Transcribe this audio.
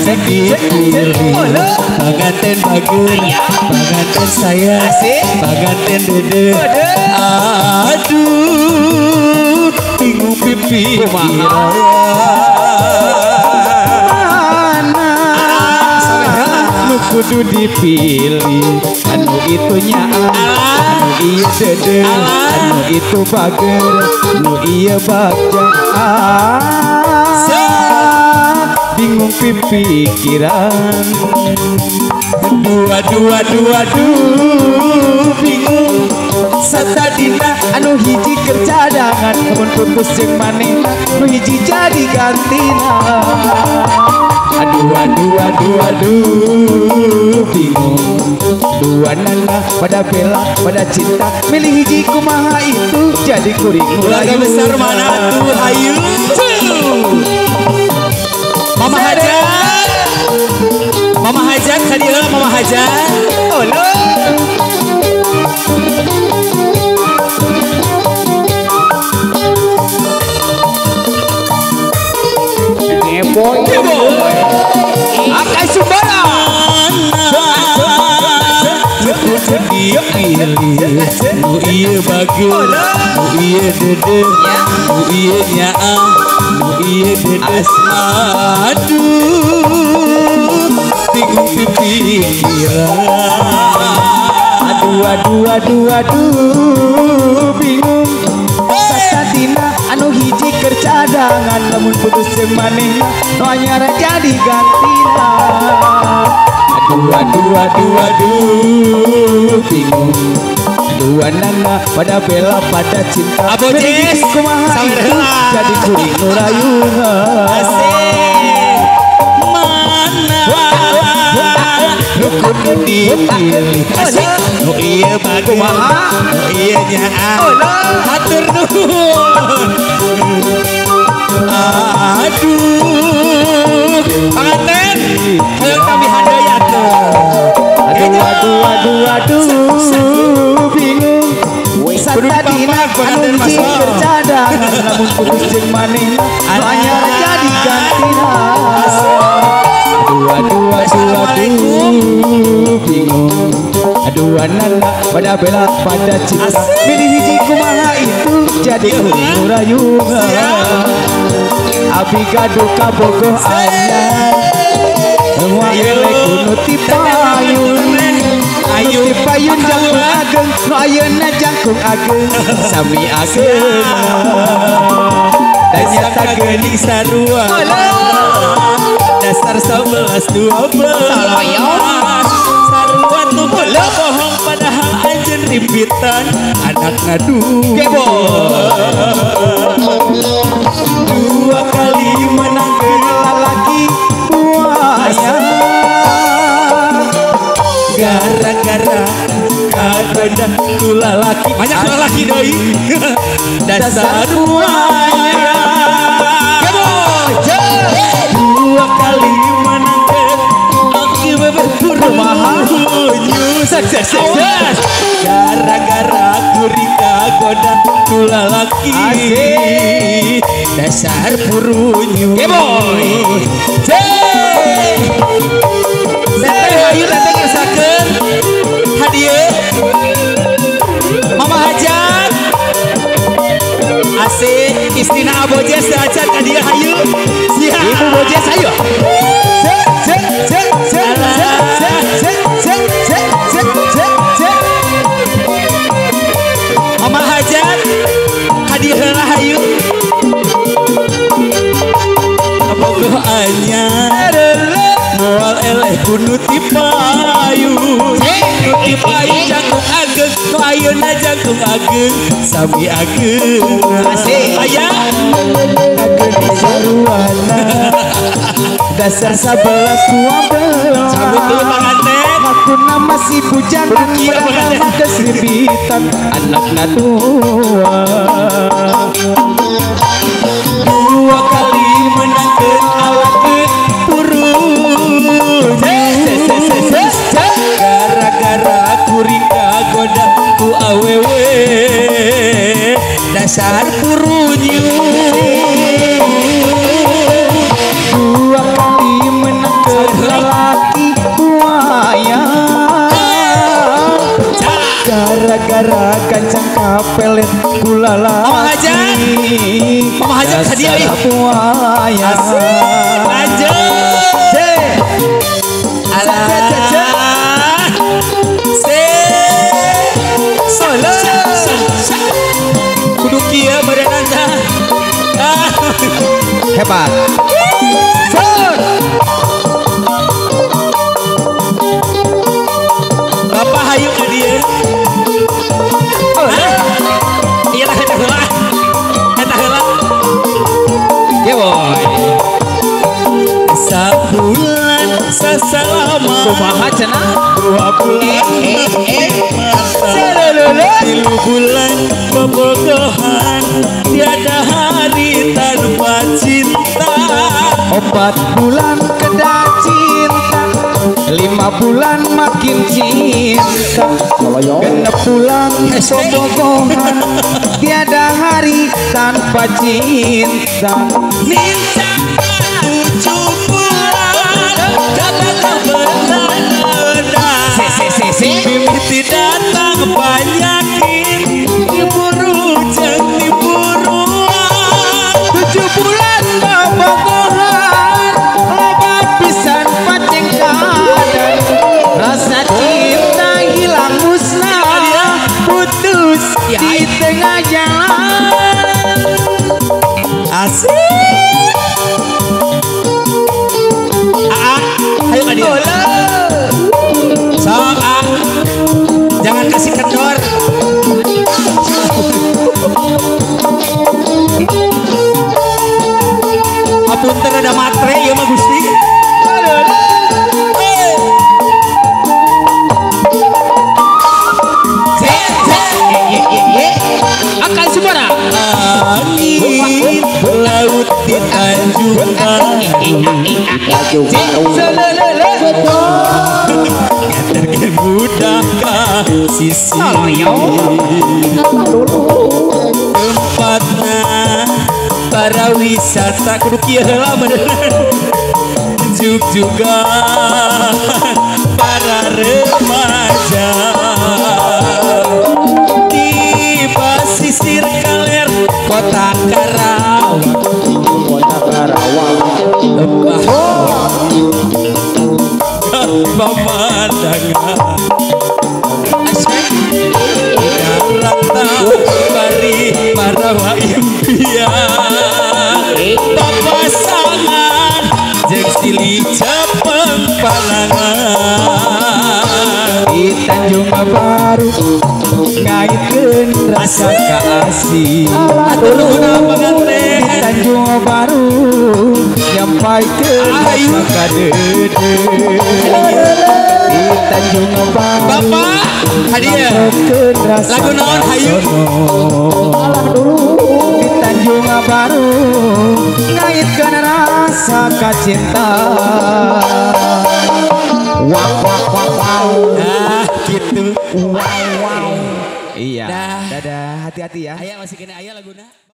dipilih panganten bagus panganten saya panganten dede aduh bingung pipi kudu dipilih anu itunya anu iya dede anu itu bager anu iya bagja bingung pipikiran dua bingung satadina anu hiji kercadangan namun putus jeung maneh nu hiji jadi gantina aduh bingung dua nana pada bela pada cinta milih hiji kumaha itu jadi kuring keluarga besar mana tuh hayu Mama Hajat tadi Mama Hajat olo boy Akai Sumbara dipilih nu iya bagus nu iya dede nu iya nyaang nu iya dede aduh bingung pikiran aduh bingung sasadina anu hiji kercadangan namun putus jeung manehna nu anyar jadi gantina aduh bingung dua nana pada bela pada cinta abojes kumaha itu jadi kuring nu rayuhan asik mana nu kudu dipilih asik nu ieu bagus nu ieu nyaang hatur nuhun aduh panganten hayang kami handayakeun aduh bingung satadina anu hiji kercadangan namun putus jeung manehna anyar jadi gantina aduh bingung aduh nana pada bela pada cinta milih hiji kumaha itu jadi kuring rayuhan abi gaduh kabogoh anyar semua elek kudu tipayun ayu tipayun jangkung ageng nu ayeuna jangkung ageng sami ageng dan nyata geuning sarua dasar 11-12 sarua tuh bohong padahal anjeun rimbitan anak ngadu dua kali menangkeun lalaki buaya gara-gara kageundah tu lalaki banyak lalaki deui dasar buaya dua kali menangkeun aki berburu mahal sukses gara-gara kuring kagoda tu lalaki dasar burunyu boy Teteh hayu teteh ngesakeun hadiah Mama Hajat asik istina abojes acan ka dieu hayu siap ibu bojes hayu Mama Hajat hadiah heula hayu abogoh anyar moal eleh kudu tipayun jangkung ageng nu ayeuna jangkung ageng sami ageng aya ageng saruana dasar 11-12 sabut dulu panganten hakuna masih bujang beragama kesribitan anakna tua dua kali menangkeun awakkeun purun gara-gara kuring kagoda ku awewe dasar purunyu dua kali menangkeun Gara gancang kapelet kula lagi Mama Hajat hadiah nih. buaya Lanjut. Solo. Kudu kieu berenang. hebat Bapak hayu ka dieu. Iya tah eta heula. Eta heula. ya boy Sabulan sasalama. kumaha cenah 2 bulan. 3 bulan bobogohan. Tiada hari tanpa cinta. 4 bulan keda cinta 5 bulan makin cinta 6 bulan bobogohan tiada hari tanpa cinta Minta 7 bulan. Katakan benar. Mimpi datang banyakin. Diburu jeng diburuan. 7 bulan bobogohan loba pisan paceng kadan rasa cinta hilang musnah putus di tengah jalan Asik. Ayo ka dia. Sok jangan kasih kendor. Apunten ada matre ya mah Gusti. akan semua Angin laut di Tanjungan. Tergen mudah sisi tempatnya para wisata kudu kieu heula beneran. Juk juga para remaja di pasisir kaler kota Karawang. Pemandangan rata bari marawa impian papasangan jeung silih cepeng palangan di Tanjung Baru ngaitkeun rasa kasih aturna pengantin di Tanjung Baru nyampaikeun rasa kadede di Tanjung Baru Bapak hadiah nyampaikeun rasa lagu naon hayu di Tanjung Baru ngaitkeun rasa kacinta wow wow wow wow gitu iya Dah. dadah hati-hati ya aya masih kena aya laguna.